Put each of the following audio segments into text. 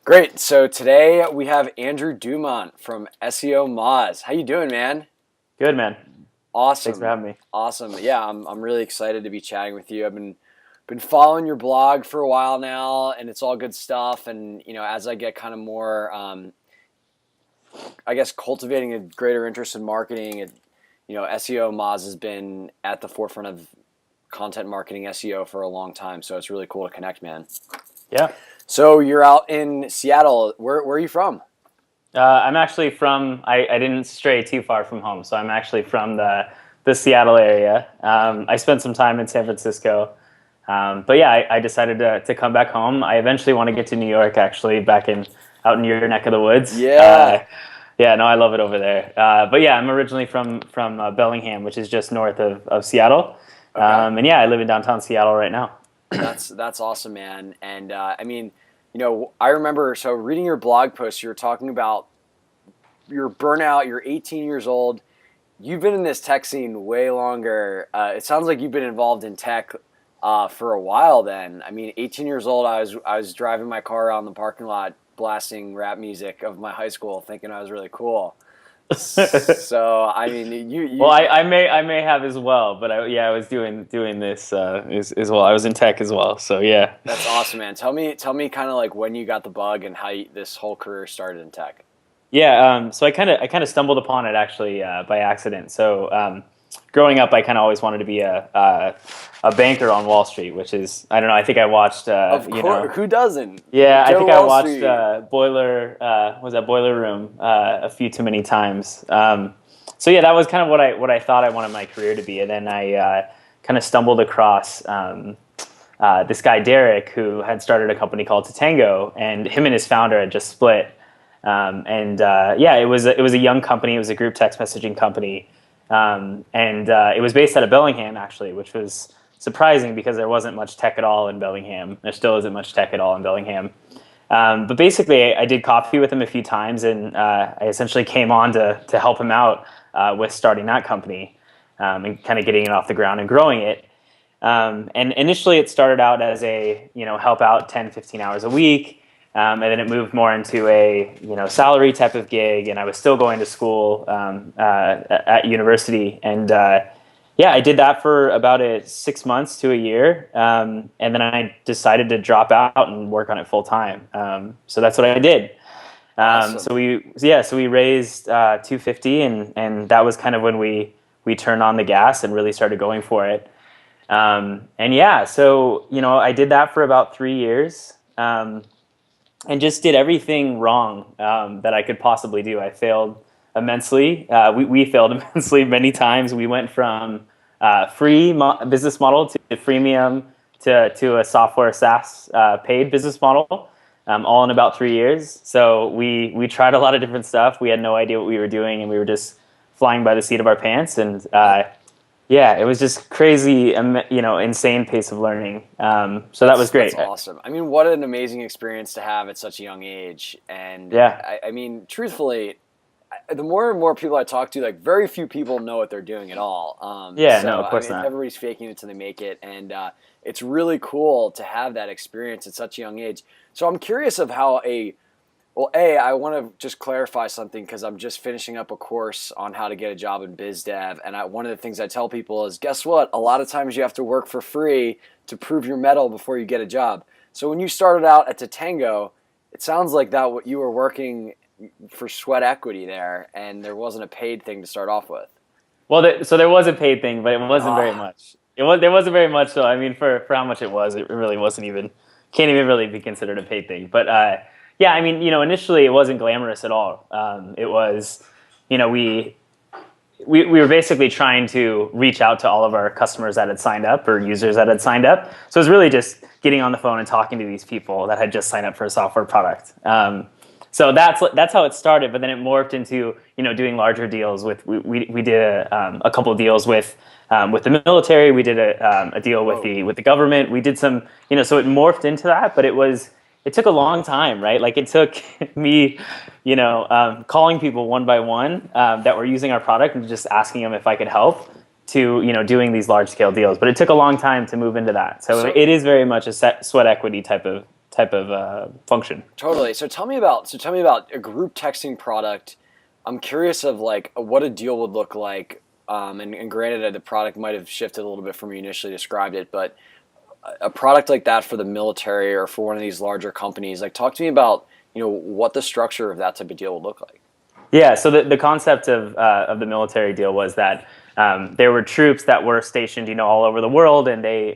Great. So today we have Andrew Dumont from SEOmoz. How you doing, man? Good, man. Thanks for Awesome. having me. Awesome. Yeah, I'm really excited to be chatting with you. I've been following your blog for a while now, and it's all good stuff. And as I get kind of more, I guess, cultivating a greater interest in marketing, SEOmoz has been at the forefront of content marketing SEO for a long time. So it's really cool to connect, man. Yeah. So you're out in Seattle. Where are you from? I'm actually from, I didn't stray too far from home, so I'm actually from the Seattle area. I spent some time in San Francisco. But yeah, I decided to come back home. I eventually want to get to New York, actually, out in your neck of the woods. Yeah. Yeah, no, I love it over there. But yeah, I'm originally from Bellingham, which is just north of Seattle. Okay. And yeah, I live in downtown Seattle right now. That's awesome, man. And I remember reading your blog post. You were talking about your burnout. You're 18 years old. You've been in this tech scene way longer. It sounds like you've been involved in tech for a while. Then, 18 years old. I was driving my car around the parking lot, blasting rap music of my high school, thinking I was really cool. So you. Well, I may have as well, but I was doing this as well. I was in tech as well, so yeah. That's awesome, man. Tell me kind of like when you got the bug and how this whole career started in tech. Yeah, so I kind of stumbled upon it actually by accident. So growing up, I kind of always wanted to be a banker on Wall Street, which is, I don't know. I think I watched. Of course, who doesn't? Yeah, Joe I think I Wall watched Street. Boiler Room a few too many times. So yeah, that was kind of what I thought I wanted my career to be, and then I kind of stumbled across this guy Derek, who had started a company called Tatango, and him and his founder had just split. Yeah, it was a young company. It was a group text messaging company, and it was based out of Bellingham actually, which was surprising because there wasn't much tech at all in Bellingham. There still isn't much tech at all in Bellingham. But basically, I did coffee with him a few times, and I essentially came on to help him out with starting that company and kind of getting it off the ground and growing it. And initially, it started out as a help out 10, 15 hours a week. And then it moved more into a salary type of gig, and I was still going to school at university, and yeah, I did that for about 6 months to a year, and then I decided to drop out and work on it full time. So that's what I did. Awesome. So we raised 250, and that was kind of when we turned on the gas and really started going for it. And yeah, so I did that for about 3 years. And just did everything wrong that I could possibly do. I failed immensely. We failed immensely many times. We went from business model to freemium to a software SaaS paid business model, all in about 3 years. So we tried a lot of different stuff. We had no idea what we were doing, and we were just flying by the seat of our pants. And yeah, it was just crazy, insane pace of learning. So that was great. That's awesome. What an amazing experience to have at such a young age. And yeah, truthfully, the more and more people I talk to, like very few people know what they're doing at all. No, of course not. Everybody's faking it till they make it, and it's really cool to have that experience at such a young age. So I'm curious of how I want to just clarify something because I'm just finishing up a course on how to get a job in biz dev. And one of the things I tell people is, guess what? A lot of times you have to work for free to prove your mettle before you get a job. So when you started out at Tatango, it sounds like that you were working for sweat equity there, and there wasn't a paid thing to start off with. Well, so there was a paid thing, but it wasn't very much. There wasn't very much. So for how much it was, it really wasn't even, can't even really be considered a paid thing. But yeah, initially it wasn't glamorous at all. It was, we were basically trying to reach out to all of our customers that had signed up or users that had signed up. So it was really just getting on the phone and talking to these people that had just signed up for a software product. So that's how it started. But then it morphed into doing larger deals. We did a couple of deals with the military. We did a deal with the government. We did some so it morphed into that. But it took a long time, right? Like it took me, calling people one by one that were using our product and just asking them if I could help, to doing these large scale deals. But it took a long time to move into that. So it is very much a sweat equity type of type of function. Totally. So tell me about a group texting product. I'm curious of like what a deal would look like. And granted, the product might have shifted a little bit from you initially described it, but a product like that for the military or for one of these larger companies, like talk to me about, what the structure of that type of deal would look like. Yeah, so the concept of the military deal was that there were troops that were stationed, all over the world, and they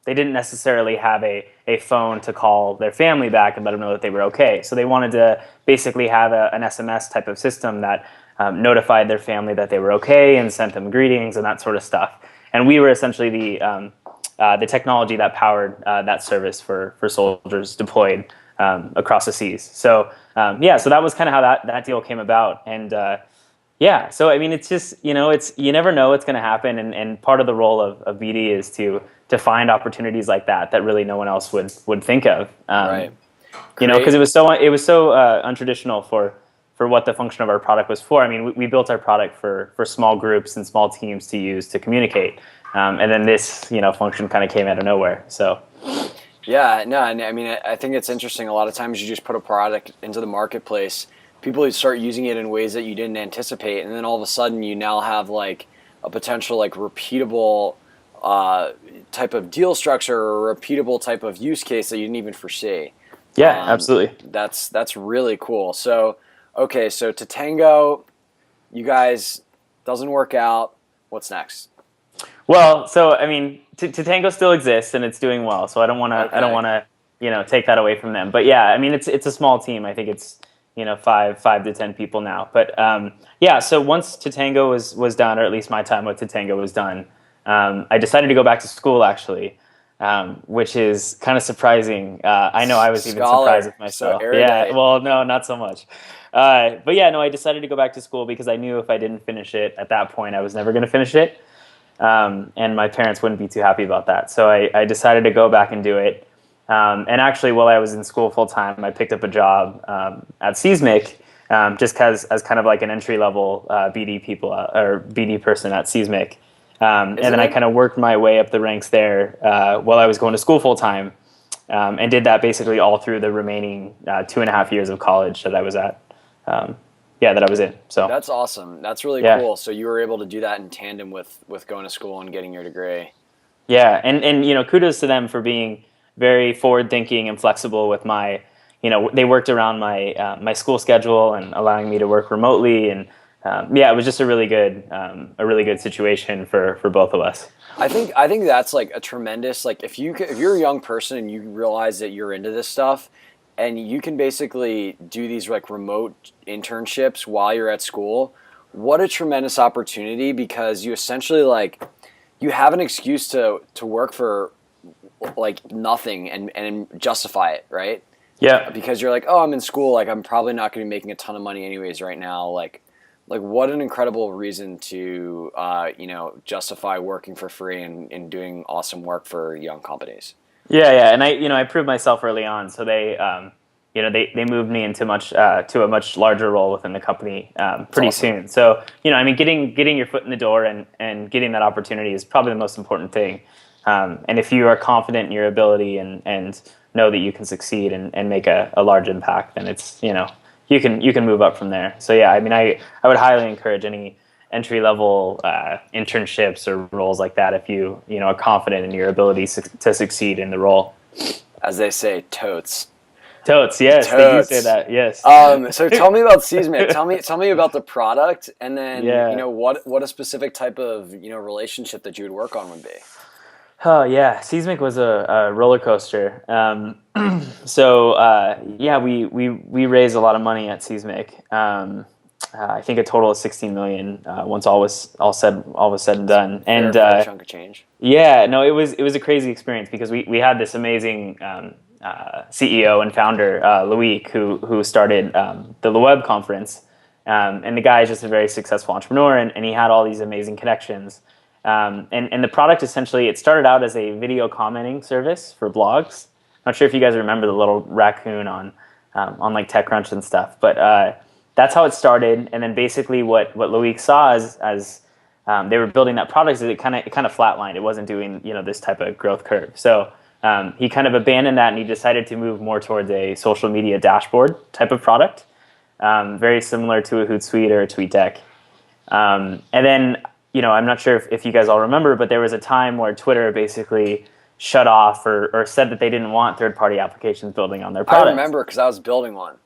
didn't necessarily have a phone to call their family back and let them know that they were okay. So they wanted to basically have an SMS type of system that notified their family that they were okay and sent them greetings and that sort of stuff. And we were essentially the technology that powered that service for soldiers deployed across the seas. So so that was kind of how that deal came about. And so I mean, it's just it's you never know what's going to happen, and part of the role of BD is to find opportunities like that really no one else would think of. Right. Because it was so untraditional for what the function of our product was for. I mean, we built our product for small groups and small teams to use to communicate, and then this function kind of came out of nowhere. So. Yeah, no, and I mean, I think it's interesting. A lot of times you just put a product into the marketplace, people start using it in ways that you didn't anticipate, and then all of a sudden you now have like a potential like repeatable type of deal structure or a repeatable type of use case that you didn't even foresee. Yeah, absolutely. That's really cool. So, okay, so to Tango, you guys doesn't work out. What's next? Well, so I mean, Tango still exists and it's doing well. So I don't want to take that away from them. But yeah, I mean, it's a small team. I think it's 5 to 10 people now. But so once Tatango was done, or at least my time with Tatango was done, I decided to go back to school actually, which is kind of surprising. I know I was even surprised with myself. So yeah, well, no, not so much. But yeah, no, I decided to go back to school because I knew if I didn't finish it at that point, I was never going to finish it. And my parents wouldn't be too happy about that. So I decided to go back and do it. And actually, while I was in school full time, I picked up a job at SEOmoz, just as kind of like an entry level BD person at SEOmoz. And then I kind of worked my way up the ranks there while I was going to school full time, and did that basically all through the remaining 2.5 years of college that I was at. That I was in. So that's awesome. That's really cool. So you were able to do that in tandem with going to school and getting your degree. Yeah, and kudos to them for being very forward thinking and flexible with my, they worked around my school schedule and allowing me to work remotely, and it was just a really good situation for both of us. I think that's like a tremendous, like if you're a young person and you realize that you're into this stuff, and you can basically do these like remote internships while you're at school, what a tremendous opportunity, because you essentially like you have an excuse to work for like nothing and justify it, right? Yeah. Because you're like, oh, I'm in school, like I'm probably not going to be making a ton of money anyways right now. Like what an incredible reason to justify working for free and doing awesome work for young companies. Yeah, and I proved myself early on. So they moved me into to a much larger role within the company pretty soon. So I mean, getting your foot in the door and getting that opportunity is probably the most important thing. And if you are confident in your ability and know that you can succeed and make a large impact, then it's you can move up from there. So yeah, I mean, I would highly encourage any entry-level internships or roles like that if you are confident in your ability to succeed in the role. As they say, totes. Totes, yes, they do say that, yes. So tell me about SEOmoz. Tell me about the product, and then what a specific type of relationship that you would work on would be. Oh yeah, SEOmoz was a roller coaster. We raised a lot of money at SEOmoz. I think a total of 16 million once all was said and done. And fair chunk of change. Yeah, no, it was a crazy experience because we had this amazing CEO and founder Loic who started the LeWeb conference, and the guy is just a very successful entrepreneur, and he had all these amazing connections. And the product essentially, it started out as a video commenting service for blogs. Not sure if you guys remember the little raccoon on like TechCrunch and stuff, but that's how it started. And then basically what Loic saw as they were building that product is it kind of flatlined. It wasn't doing this type of growth curve. So he kind of abandoned that and he decided to move more towards a social media dashboard type of product, very similar to a Hootsuite or a TweetDeck. And then, I'm not sure if you guys all remember, but there was a time where Twitter basically shut off or said that they didn't want third-party applications building on their product. I remember because I was building one.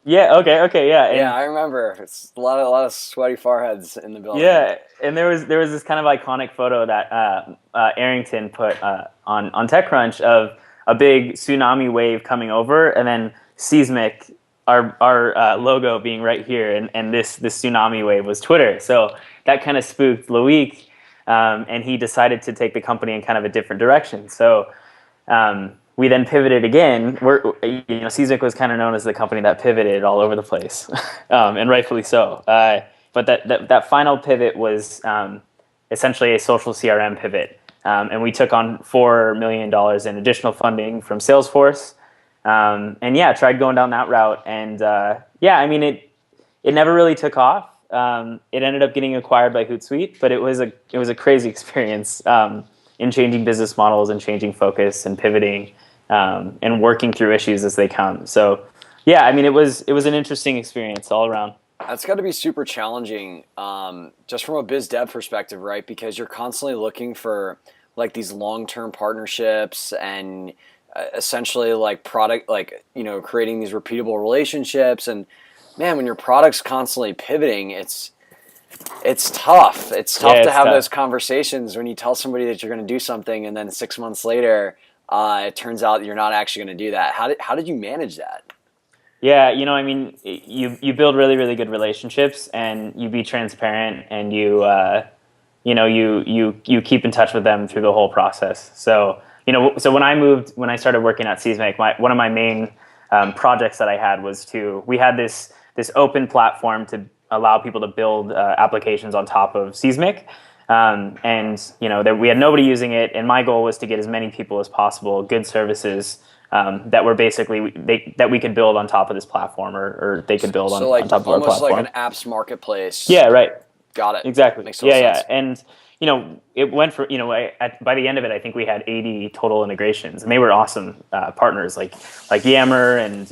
Yeah. Okay. Yeah. Yeah, I remember. It's a lot of sweaty foreheads in the building. Yeah, and there was this kind of iconic photo that Arrington put on TechCrunch of a big tsunami wave coming over, and then Seismic, our logo being right here, and this tsunami wave was Twitter. So that kind of spooked Loic, and he decided to take the company in kind of a different direction. So we then pivoted again. Seismic was kind of known as the company that pivoted all over the place, and rightfully so. But that final pivot was essentially a social CRM pivot, and we took on $4 million in additional funding from Salesforce, and tried going down that route. And it never really took off. It ended up getting acquired by Hootsuite, but it was a crazy experience in changing business models and changing focus and pivoting and working through issues as they come. So it was an interesting experience all around. That's got to be super challenging, just from a biz dev perspective, right? Because you're constantly looking for like these long-term partnerships and essentially like product, like, creating these repeatable relationships. And man, when your product's constantly pivoting, it's tough. It's tough to have those conversations when you tell somebody that you're going to do something, and then 6 months later, it turns out that you're not actually going to do that. How did you manage that? Yeah, you build really, really good relationships, and you be transparent, and you keep in touch with them through the whole process. So when I started working at Seismic, one of my main projects that I had was we had this open platform to allow people to build applications on top of Seismic, that we had nobody using it, and my goal was to get as many people as possible good services that were basically that we could build on top of this platform, or they could build on top of our platform. Almost like an apps marketplace. Yeah, right. Got it. Exactly. Makes total sense. And it went for by the end of it, I think we had 80 total integrations, and they were awesome partners like Yammer and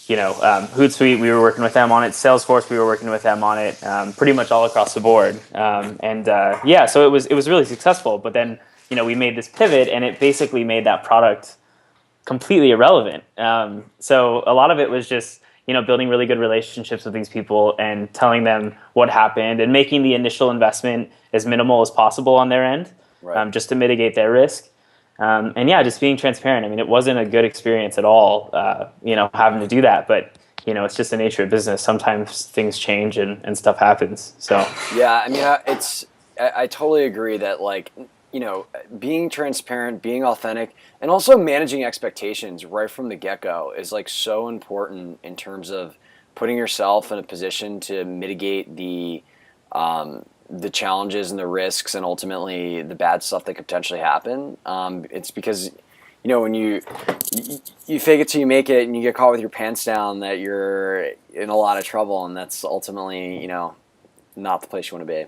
Hootsuite. We were working with them on it. Salesforce, we were working with them on it. Pretty much all across the board. So it was really successful. But then we made this pivot, and it basically made that product completely irrelevant. So a lot of it was just building really good relationships with these people and telling them what happened and making the initial investment as minimal as possible on their end, right. Just to mitigate their risk. Just being transparent. I mean, it wasn't a good experience at all, having to do that, but it's just the nature of business. Sometimes things change and stuff happens. So yeah, I mean, I totally agree that being transparent, being authentic, and also managing expectations right from the get-go is so important in terms of putting yourself in a position to mitigate the challenges and the risks and ultimately the bad stuff that could potentially happen. It's because when you fake it till you make it and you get caught with your pants down, that you're in a lot of trouble, and that's ultimately not the place you want to be.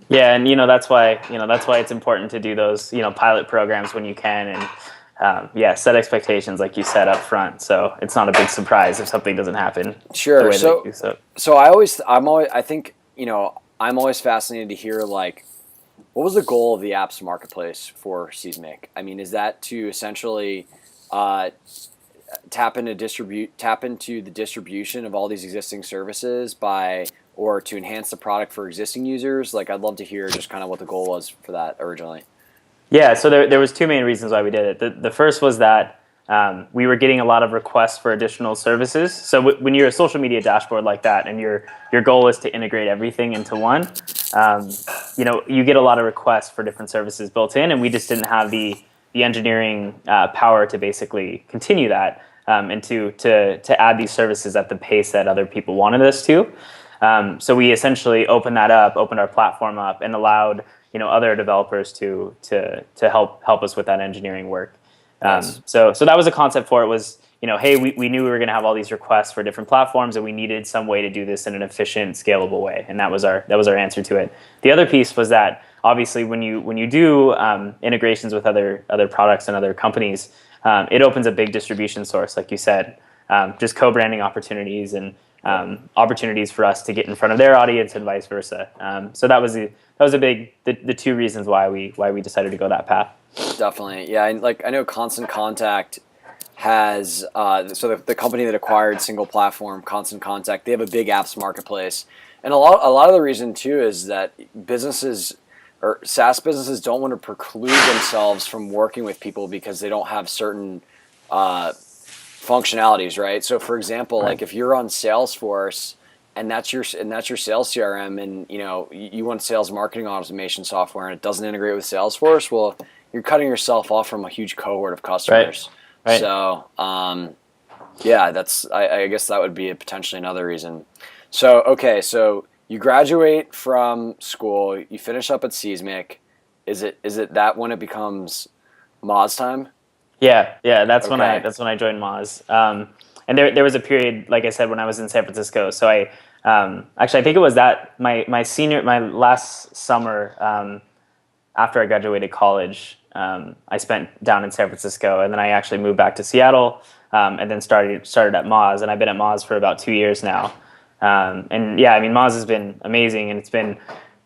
Yeah, and that's why it's important to do those pilot programs when you can, and set expectations like you said up front, so it's not a big surprise if something doesn't happen. Sure. I'm always fascinated to hear what was the goal of the apps marketplace for Seismic? I mean, is that to essentially tap into the distribution of all these existing services or to enhance the product for existing users? I'd love to hear just kind of what the goal was for that originally. Yeah, so there was two main reasons why we did it. The first was that we were getting a lot of requests for additional services. So when you're a social media dashboard like that, and your goal is to integrate everything into one, you get a lot of requests for different services built in, and we just didn't have the engineering power to basically continue that and to add these services at the pace that other people wanted us to. So we essentially opened our platform up, and allowed other developers to help us with that engineering work. Nice. So that was a concept for it. Was hey, we knew we were going to have all these requests for different platforms, and we needed some way to do this in an efficient, scalable way, and that was our answer to it. The other piece was that obviously when you do integrations with other products and other companies, it opens a big distribution source, like you said, just co-branding opportunities and opportunities for us to get in front of their audience and vice versa. So that was a big the two reasons why we decided to go that path. Definitely, yeah. And like I know Constant Contact has so the company that acquired Single Platform, Constant Contact, they have a big apps marketplace, and a lot of the reason too is that businesses or SaaS businesses don't want to preclude themselves from working with people because they don't have certain functionalities, right? So for example, like if you're on Salesforce and that's your sales CRM, and you want sales marketing automation software and it doesn't integrate with Salesforce, well, you're cutting yourself off from a huge cohort of customers. Right. So yeah, I guess that would be potentially another reason. So okay, so you graduate from school, you finish up at SEOmoz. Is it that when it becomes Moz time? Yeah, that's Okay. when I joined Moz. And there was a period, like I said, when I was in San Francisco. So actually I think it was that my last summer after I graduated college, I spent down in San Francisco, and then I actually moved back to Seattle, and then started at Moz, and I've been at Moz for about 2 years now. And yeah, I mean, Moz has been amazing, and it's been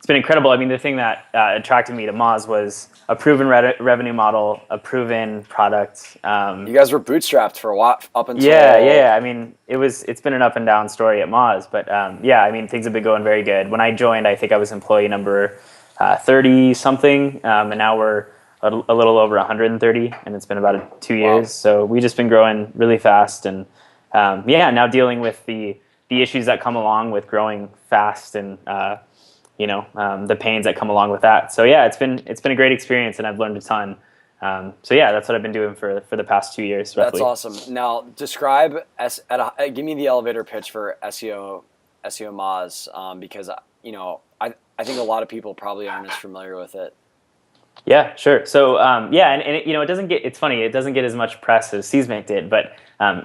incredible. I mean, the thing that attracted me to Moz was a proven revenue model, a proven product. You guys were bootstrapped for a while up until yeah. I mean, it's been an up and down story at Moz, but yeah, I mean, things have been going very good. When I joined, I think I was employee number 30 something, and now we're a little over 130, and it's been about 2 years. Wow. So we've just been growing really fast, and yeah, now dealing with the issues that come along with growing fast, and the pains that come along with that. So yeah, it's been a great experience, and I've learned a ton. So yeah, that's what I've been doing for the past 2 years, roughly. That's awesome. Now describe give me the elevator pitch for SEOmoz, because I think a lot of people probably aren't as familiar with it. Yeah, sure. So yeah, and it doesn't get. It's funny. It doesn't get as much press as SEOmoz did, but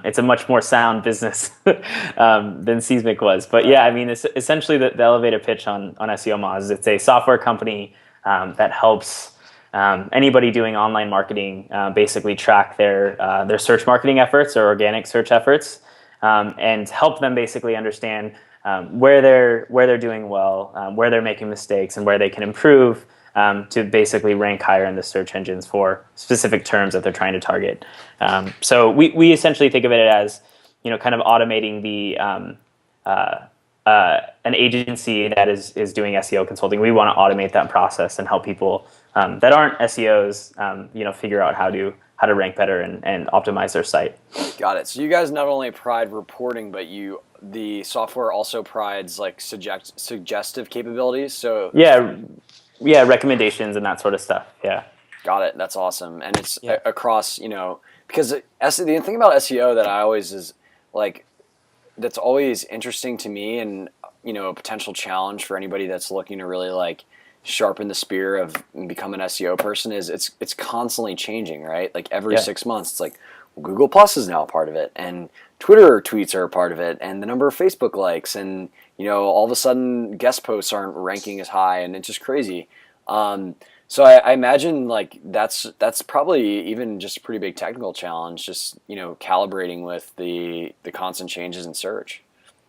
it's a much more sound business than SEOmoz was. But yeah, I mean, it's essentially the elevator pitch on SEOmoz. It's a software company that helps anybody doing online marketing basically track their search marketing efforts or organic search efforts, and help them basically understand where they're doing well, where they're making mistakes, and where they can improve. To basically rank higher in the search engines for specific terms that they're trying to target. So we essentially think of it as, kind of automating an agency that is doing SEO consulting. We want to automate that process and help people that aren't SEOs, figure out how to rank better and optimize their site. Got it. So you guys not only provide reporting, but the software also provides like suggestive capabilities. So yeah, recommendations and that sort of stuff. Yeah. Got it. That's awesome. And it's across, because the thing about SEO that I always is like, that's always interesting to me, and, a potential challenge for anybody that's looking to really like sharpen the spear of become an SEO person is it's constantly changing, right? Like every 6 months, it's like, well, Google Plus is now a part of it, and Twitter tweets are a part of it, and the number of Facebook likes, and all of a sudden guest posts aren't ranking as high, and it's just crazy. So I imagine like that's probably even just a pretty big technical challenge, just calibrating with the constant changes in search.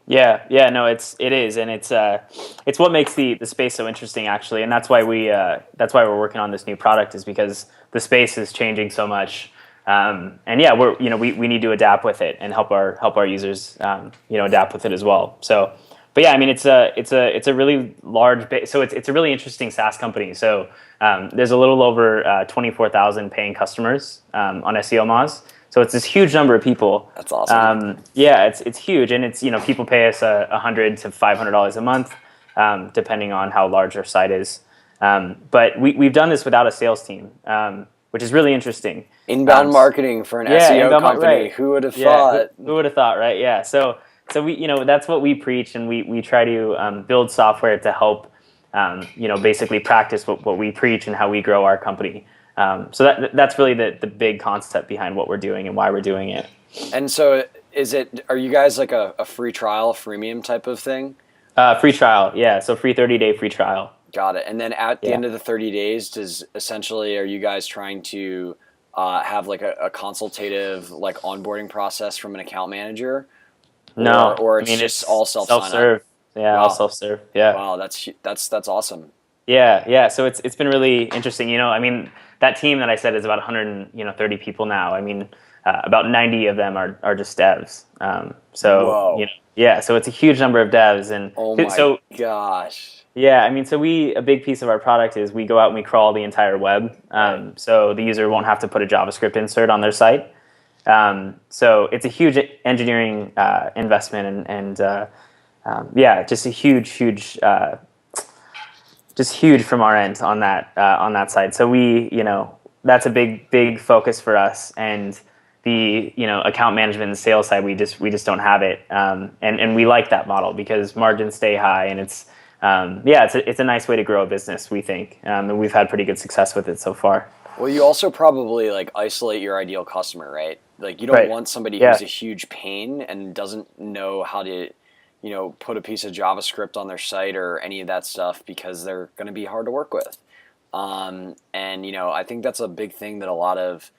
Yeah, no, it is, and it's what makes the space so interesting, actually, and that's why we're working on this new product, is because the space is changing so much. And yeah, we need to adapt with it and help our users adapt with it as well. So, but yeah, I mean, it's a really large base. So it's a really interesting SaaS company. So there's a little over 24,000 paying customers on SEOmoz. So it's this huge number of people. That's awesome. Yeah, it's huge, and it's people pay us $100 to $500 a month, depending on how large their site is. But we've done this without a sales team, which is really interesting. Inbound marketing for an SEO company. Right. Who would have thought? Who would have thought, right? Yeah. So we, that's what we preach, and we try to build software to help, basically practice what we preach and how we grow our company. So that's really the big concept behind what we're doing and why we're doing it. And so are you guys like a free trial, freemium type of thing? Free trial, yeah. So free 30-day free trial. Got it. And then at the Yeah. end of the 30 days, are you guys trying to have like a consultative like onboarding process from an account manager, No, or I it's mean just it's all self sign up? self-serve. Yeah, all Wow. self-serve. Yeah. Wow. That's awesome. Yeah, yeah. So it's been really interesting. I mean, that team that I said is about 130 people now. I mean, about 90 of them are just devs. Whoa. Yeah. So it's a huge number of devs, and Oh my so gosh. yeah. I mean, so a big piece of our product is we go out and we crawl the entire web. Right. So the user won't have to put a JavaScript insert on their site. So it's a huge engineering investment, and just a just huge from our end on that side. So that's a big focus for us, and the account management and sales side we just don't have it, and we like that model because margins stay high, and it's a nice way to grow a business, we think, and we've had pretty good success with it so far. Well, you also probably like isolate your ideal customer, right? Like you don't Right. want somebody Yeah. who's a huge pain and doesn't know how to, put a piece of JavaScript on their site or any of that stuff because they're going to be hard to work with. And I think that's a big thing that a lot of,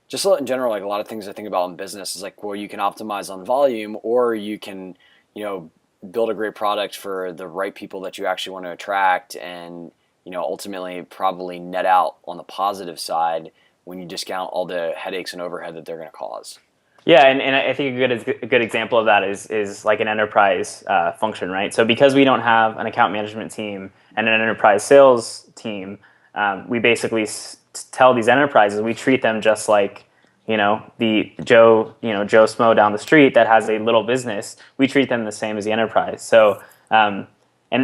just in general, like a lot of things I think about in business is like, well, you can optimize on volume, or you can, build a great product for the right people that you actually want to attract, and ultimately probably net out on the positive side when you discount all the headaches and overhead that they're going to cause. Yeah, and I think a good example of that is like an enterprise function, right? So because we don't have an account management team and an enterprise sales team, we basically tell these enterprises, we treat them just like the Joe Smo down the street that has a little business. We treat them the same as the enterprise. So and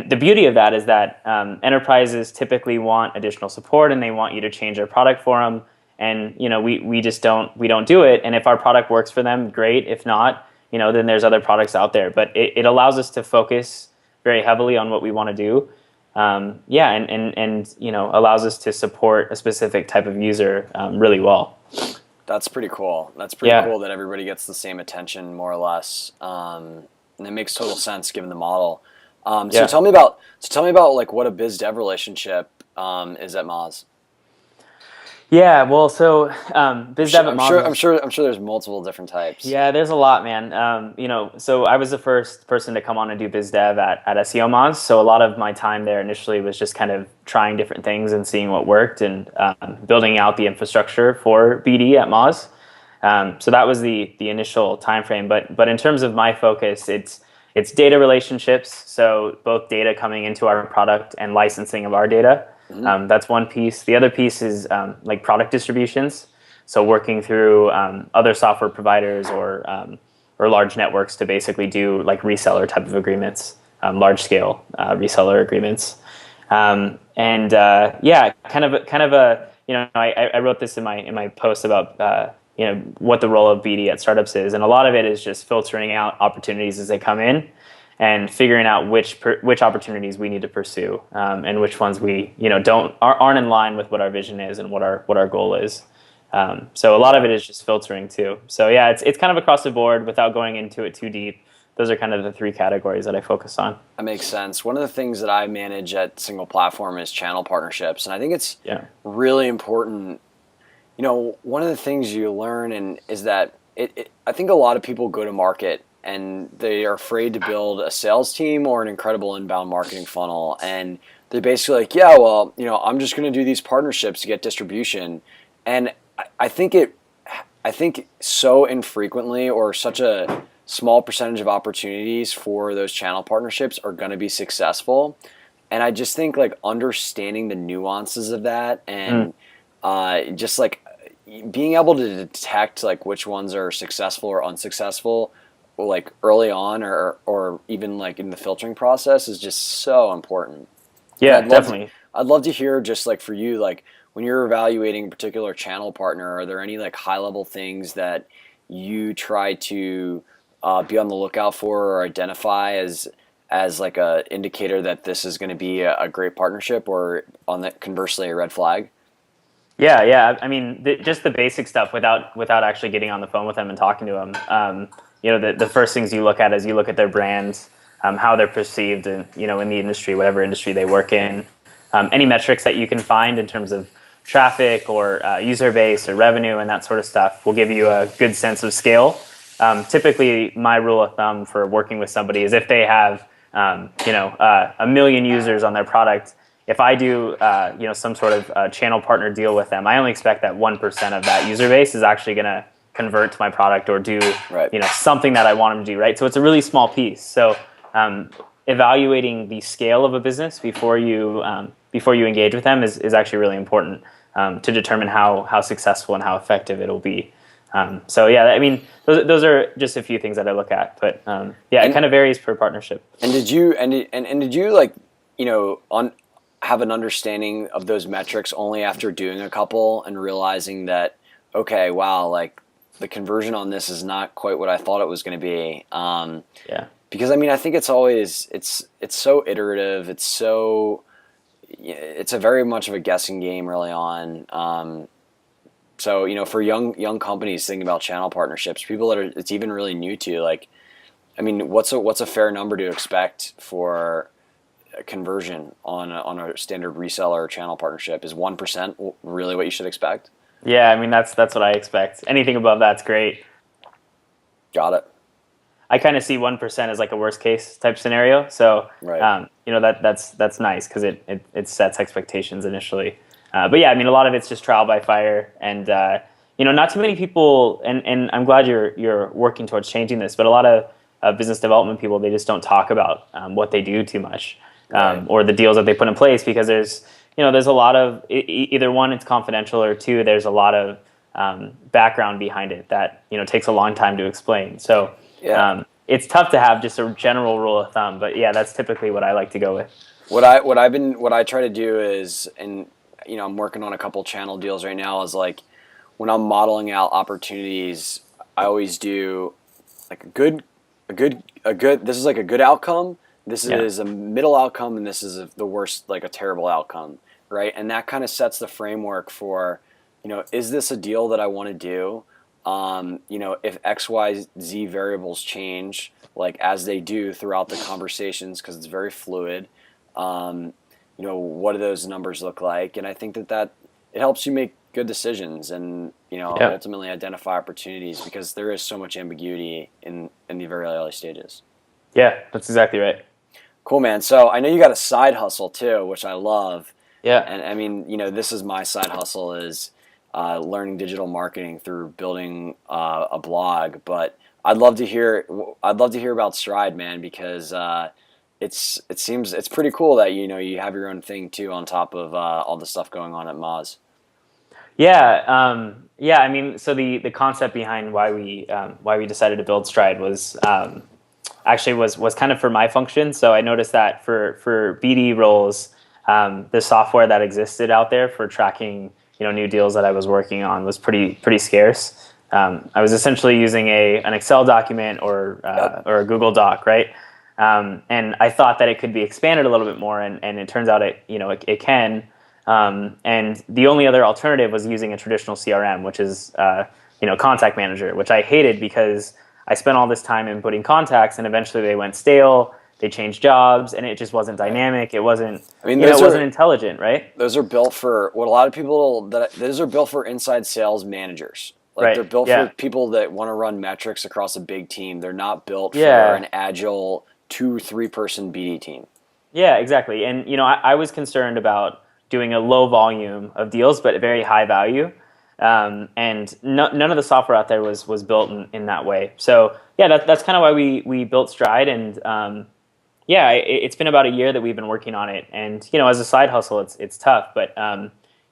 the beauty of that is that enterprises typically want additional support, and they want you to change their product for them. And we just don't do it. And if our product works for them, great. If not, then there's other products out there. But it allows us to focus very heavily on what we want to do. And allows us to support a specific type of user really well. That's pretty cool. That's pretty cool that everybody gets the same attention, more or less. And it makes total sense given the model. So tell me about like what a biz dev relationship is at Moz. Yeah, well, so biz dev at Moz. I'm sure there's multiple different types. Yeah, there's a lot, man. So I was the first person to come on and do biz dev at SEOmoz. So a lot of my time there initially was just kind of trying different things and seeing what worked, and building out the infrastructure for BD at Moz. So that was the initial time frame. But in terms of my focus, it's data relationships. So both data coming into our product and licensing of our data. Mm-hmm. That's one piece. The other piece is like product distributions. So working through other software providers or large networks to basically do like reseller type of agreements, large scale reseller agreements. Kind of a I wrote this in my post about what the role of BD at startups is, and a lot of it is just filtering out opportunities as they come in, and figuring out which opportunities we need to pursue, and which ones we aren't in line with what our vision is and what our goal is. So a lot of it is just filtering too. So yeah, it's kind of across the board without going into it too deep. Those are kind of the three categories that I focus on. That makes sense. One of the things that I manage at Single Platform is channel partnerships, and I think it's really important. One of the things you learn is that I think a lot of people go to market and they are afraid to build a sales team or an incredible inbound marketing funnel, and they're basically like, yeah, well, I'm just going to do these partnerships to get distribution, and I think so infrequently, or such a small percentage of opportunities for those channel partnerships are going to be successful. And I just think like understanding the nuances of that, and just like being able to detect like which ones are successful or unsuccessful, like early on, or even like in the filtering process, is just so important. Yeah, definitely. I'd love to hear, just like for you, like when you're evaluating a particular channel partner, are there any like high level things that you try to be on the lookout for or identify as like a indicator that this is going to be a great partnership, or on that conversely a red flag? Yeah. I mean, just the basic stuff without actually getting on the phone with them and talking to them. The first things you look at is you look at their brands, how they're perceived in the industry, whatever industry they work in. any metrics that you can find in terms of traffic or user base or revenue and that sort of stuff will give you a good sense of scale. Typically, my rule of thumb for working with somebody is if they have, 1 million users on their product. If I do, some sort of channel partner deal with them, I only expect that 1% of that user base is actually going to convert to my product or do, something that I want them to do, right? So it's a really small piece. So evaluating the scale of a business before you engage with them is actually really important to determine how successful and how effective it'll be. Those are just a few things that I look at, but it kind of varies per partnership. And did you have an understanding of those metrics only after doing a couple and realizing that, okay, wow, like the conversion on this is not quite what I thought it was going to be. Because I think it's always, it's so iterative. It's a very much of a guessing game early on. So, for young companies thinking about channel partnerships, people that it's even really new to, what's a fair number to expect for a conversion on a standard reseller or channel partnership? Is 1% really what you should expect? Yeah, that's what I expect. Anything above that's great. Got it. I kind of see 1% as like a worst case type scenario. So, that's nice because it sets expectations initially. But yeah, a lot of it's just trial by fire, and not too many people. And I'm glad you're working towards changing this. But a lot of business development people, they just don't talk about what they do too much, or the deals that they put in place, because there's a lot of either one, it's confidential, or two, there's a lot of background behind it that takes a long time to explain. So it's tough to have just a general rule of thumb. But yeah, that's typically what I like to go with. What I try to do is, and I'm working on a couple channel deals right now, is like when I'm modeling out opportunities, I always do like a good this is like a good outcome, this is a middle outcome, and this is the worst, like a terrible outcome, right? And that kind of sets the framework for, is this a deal that I want to do? If X, Y, Z variables change, like as they do throughout the conversations, because it's very fluid, what do those numbers look like? And I think that it helps you make good decisions and, ultimately identify opportunities, because there is so much ambiguity in the very early stages. Yeah, that's exactly right. Cool, man. So I know you got a side hustle too, which I love. Yeah. And this is my side hustle, is learning digital marketing through building a blog. But I'd love to hear about Stride, man, because it seems it's pretty cool that you have your own thing too on top of all the stuff going on at Moz. Yeah. So the concept behind why we decided to build Stride was actually was kind of for my function. So I noticed that for BD roles, the software that existed out there for tracking new deals that I was working on was pretty scarce. I was essentially using an Excel document or a Google Doc, right? And I thought that it could be expanded a little bit more, and it turns out it can. And the only other alternative was using a traditional CRM, which is contact manager, which I hated because I spent all this time inputting contacts, and eventually they went stale. They changed jobs, and it just wasn't dynamic. It wasn't. It wasn't intelligent, right? Those are built for what a lot of people. Those are built for inside sales managers. Like they're built for people that want to run metrics across a big team. They're not built for an agile 2-3 person BD team. Yeah, exactly. And I was concerned about doing a low volume of deals, but very high value. And none of the software out there was built in that way. So yeah, that's kind of why we built Stride. And it's been about a year that we've been working on it. And as a side hustle, it's tough, but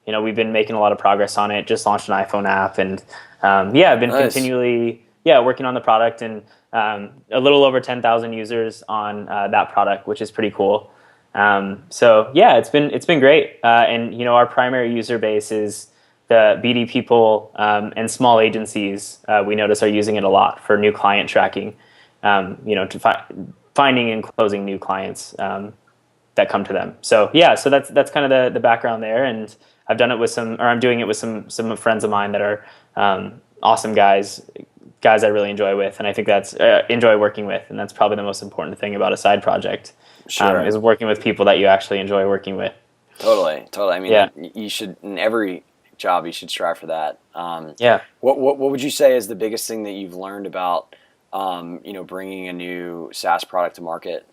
we've been making a lot of progress on it. Just launched an iPhone app, and I've been continually working on the product, and a little over 10,000 users on that product, which is pretty cool. It's been great. And our primary user base is the BD people and small agencies. We notice are using it a lot for new client tracking. Finding and closing new clients that come to them. So that's kind of the background there. And I'm doing it with some friends of mine that are awesome guys I really enjoy with, and I think that's enjoy working with, and that's probably the most important thing about a side project. Sure. Is working with people that you actually enjoy working with. Totally, totally. I mean, Yeah. you should, in every job, you should strive for that. Yeah. What would you say is the biggest thing that you've learned about, bringing a new SaaS product to market?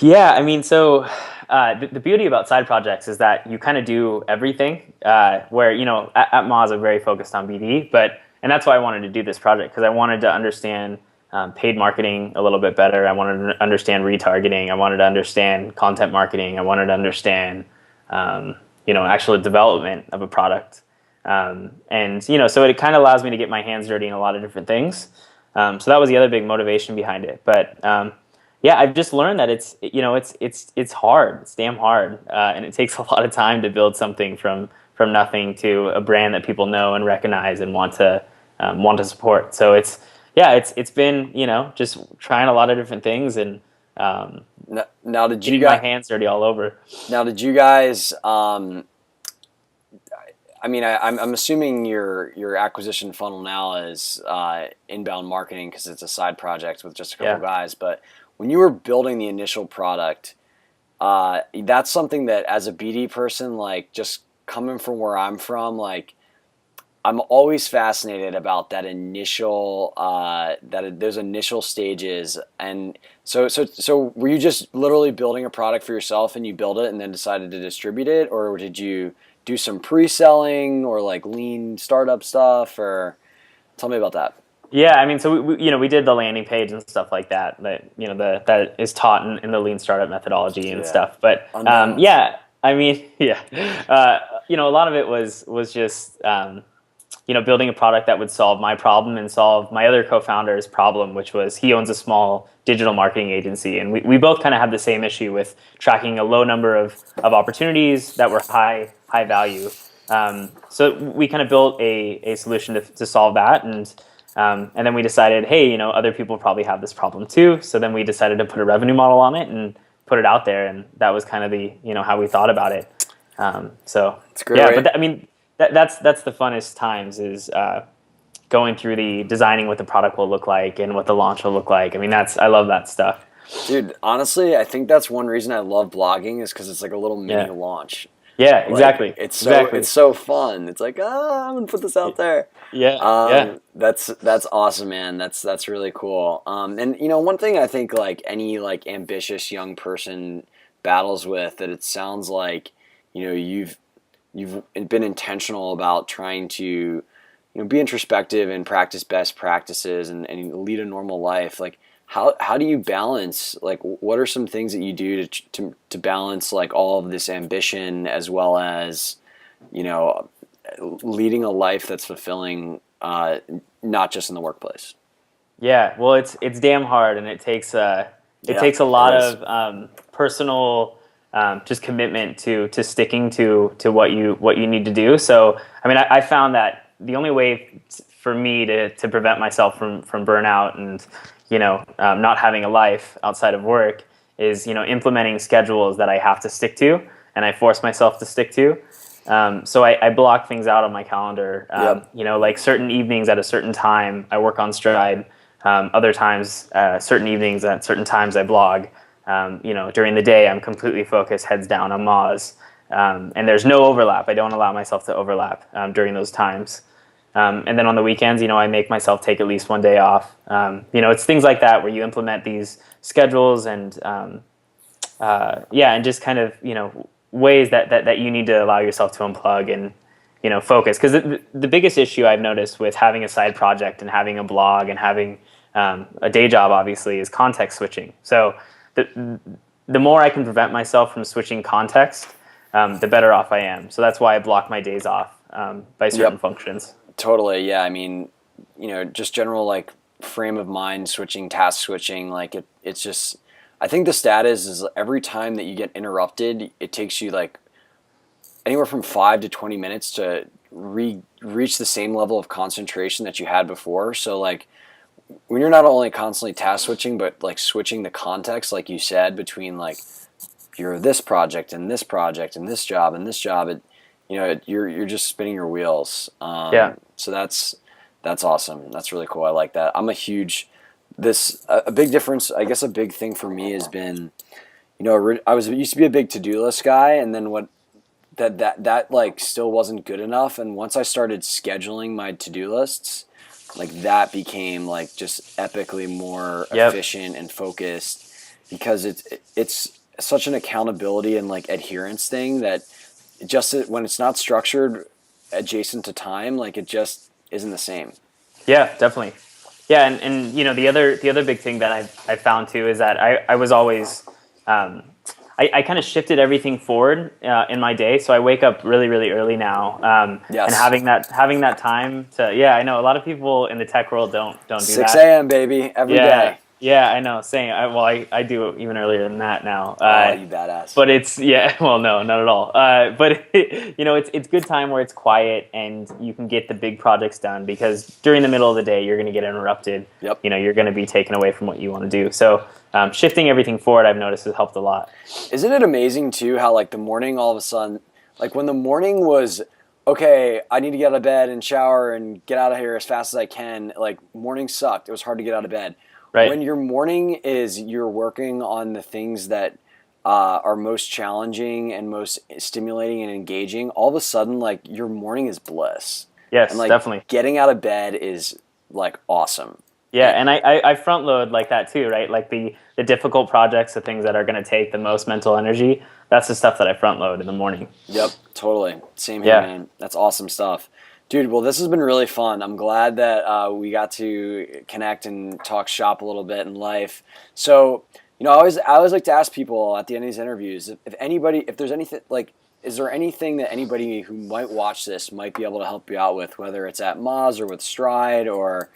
Yeah, I mean, so the beauty about side projects is that you kind of do everything. Where at Moz, I'm very focused on BD, and that's why I wanted to do this project because I wanted to understand paid marketing a little bit better. I wanted to understand retargeting. I wanted to understand content marketing. I wanted to understand actual development of a product. And so it kind of allows me to get my hands dirty in a lot of different things. So that was the other big motivation behind it. But yeah, I've just learned that it's hard. It's damn hard, and it takes a lot of time to build something from nothing to a brand that people know and recognize and want to support. So it's been just trying a lot of different things and Now, did you getting my guys? hands dirty all over. Now, did you guys? I mean, I'm assuming your acquisition funnel now is inbound marketing because it's a side project with just a couple Yeah. guys. But when you were building the initial product, that's something that as a BD person, like just coming from where I'm from, like I'm always fascinated about that initial those initial stages. And so were you just literally building a product for yourself and you build it and then decided to distribute it, or did you do some pre-selling or like lean startup stuff? Or tell me about that. Yeah, I mean, so we did the landing page and stuff like that. That is taught in the lean startup methodology and Yeah. stuff. But Unbalanced. yeah, I mean, yeah, a lot of it was just building a product that would solve my problem and solve my other co-founder's problem, which was he owns a small digital marketing agency, and we both kind of had the same issue with tracking a low number of opportunities that were high value. So we kind of built a solution to solve that, and then we decided, hey, other people probably have this problem too. So then we decided to put a revenue model on it and put it out there, and that was kind of the how we thought about it. So It's great. yeah, Right? but I mean that's the funnest times is going through the designing what the product will look like and what the launch will look like. I mean I love that stuff. Dude, honestly, I think that's one reason I love blogging is because it's like a little mini Yeah. launch. Yeah, Like exactly. it's so fun. It's like, I'm gonna put this out there. Yeah. That's awesome, man. That's really cool. And one thing I think like any like ambitious young person battles with that it sounds like, you've been intentional about trying to, be introspective and practice best practices and lead a normal life. Like how do you balance, like what are some things that you do to balance like all of this ambition as well as, leading a life that's fulfilling, not just in the workplace? Yeah, well, it's damn hard, and it takes a lot it is. of personal just commitment to sticking to what you need to do. So, I mean, I found that the only way for me to prevent myself from burnout and not having a life outside of work is implementing schedules that I have to stick to, and I force myself to stick to. So I block things out on my calendar. Like certain evenings at a certain time, I work on Stride. Other times, certain evenings at certain times, I blog. During the day, I'm completely focused, heads down on Moz. And there's no overlap. I don't allow myself to overlap during those times. And then on the weekends, I make myself take at least one day off. It's things like that where you implement these schedules and and just kind of ways that you need to allow yourself to unplug and focus. Because the biggest issue I've noticed with having a side project and having a blog and having a day job, obviously, is context switching. So the more I can prevent myself from switching context, the better off I am. So that's why I block my days off by certain functions. Totally. Yeah. I mean, just general like frame of mind switching, task switching, like it's just, I think the stat is every time that you get interrupted, it takes you like anywhere from 5 to 20 minutes to reach the same level of concentration that you had before. So like when you're not only constantly task switching, but like switching the context, like you said, between like you're this project and this project and this job and this job, you're just spinning your wheels. So that's awesome. That's really cool. I like that. I'm a big difference. I guess a big thing for me has been, I used to be a big to-do list guy, and then that like still wasn't good enough. And once I started scheduling my to-do lists, like that became like just epically more efficient and focused, because it's such an accountability and like adherence thing that when it's not structured adjacent to time, like it just isn't the same. Yeah, definitely. Yeah, and the other big thing that I found too is that I was always I kind of shifted everything forward in my day. So I wake up really, really early now, Yes. and having that time to I know a lot of people in the tech world don't do 6 that. a.m. baby every day. Yeah, I know. Same. I do even earlier than that now. You badass. But it's well, no, not at all. But it's good time where it's quiet and you can get the big projects done, because during the middle of the day you're going to get interrupted. Yep. You're going to be taken away from what you want to do. So shifting everything forward, I've noticed, has helped a lot. Isn't it amazing too how like the morning all of a sudden, like when the morning was, okay, I need to get out of bed and shower and get out of here as fast as I can. Like morning sucked. It was hard to get out of bed. Right. When your morning is you're working on the things that are most challenging and most stimulating and engaging, all of a sudden like your morning is bliss. Yes, and, like, definitely. Getting out of bed is like awesome. Yeah, and I front load like that too, right? Like the difficult projects, the things that are going to take the most mental energy, that's the stuff that I front load in the morning. Yep, totally. Same here, man. That's awesome stuff. Dude, well, this has been really fun. I'm glad that we got to connect and talk shop a little bit in life. So, I always like to ask people at the end of these interviews, if there's anything, like, is there anything that anybody who might watch this might be able to help you out with, whether it's at Moz or with Stride or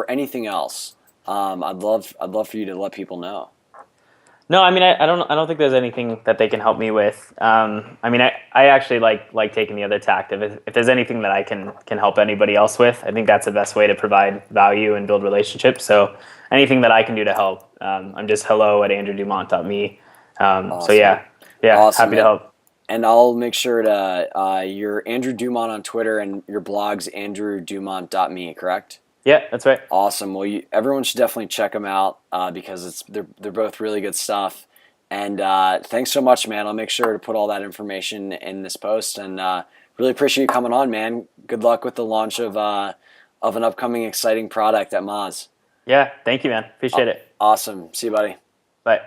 anything else? I'd love for you to let people know. No, I mean, I don't think there's anything that they can help me with. I mean, I actually like taking the other tact. If there's anything that I can help anybody else with, I think that's the best way to provide value and build relationships. So anything that I can do to help, I'm just hello@andrewdumont.me. Awesome. So yeah, awesome, happy to help. And I'll make sure to you're Andrew Dumont on Twitter, and your blog's andrewdumont.me, correct? Yeah, that's right. Awesome. Well, everyone should definitely check them out because they're both really good stuff. And thanks so much, man. I'll make sure to put all that information in this post. And really appreciate you coming on, man. Good luck with the launch of an upcoming exciting product at Moz. Yeah, thank you, man. Appreciate it. Awesome. See you, buddy. Bye.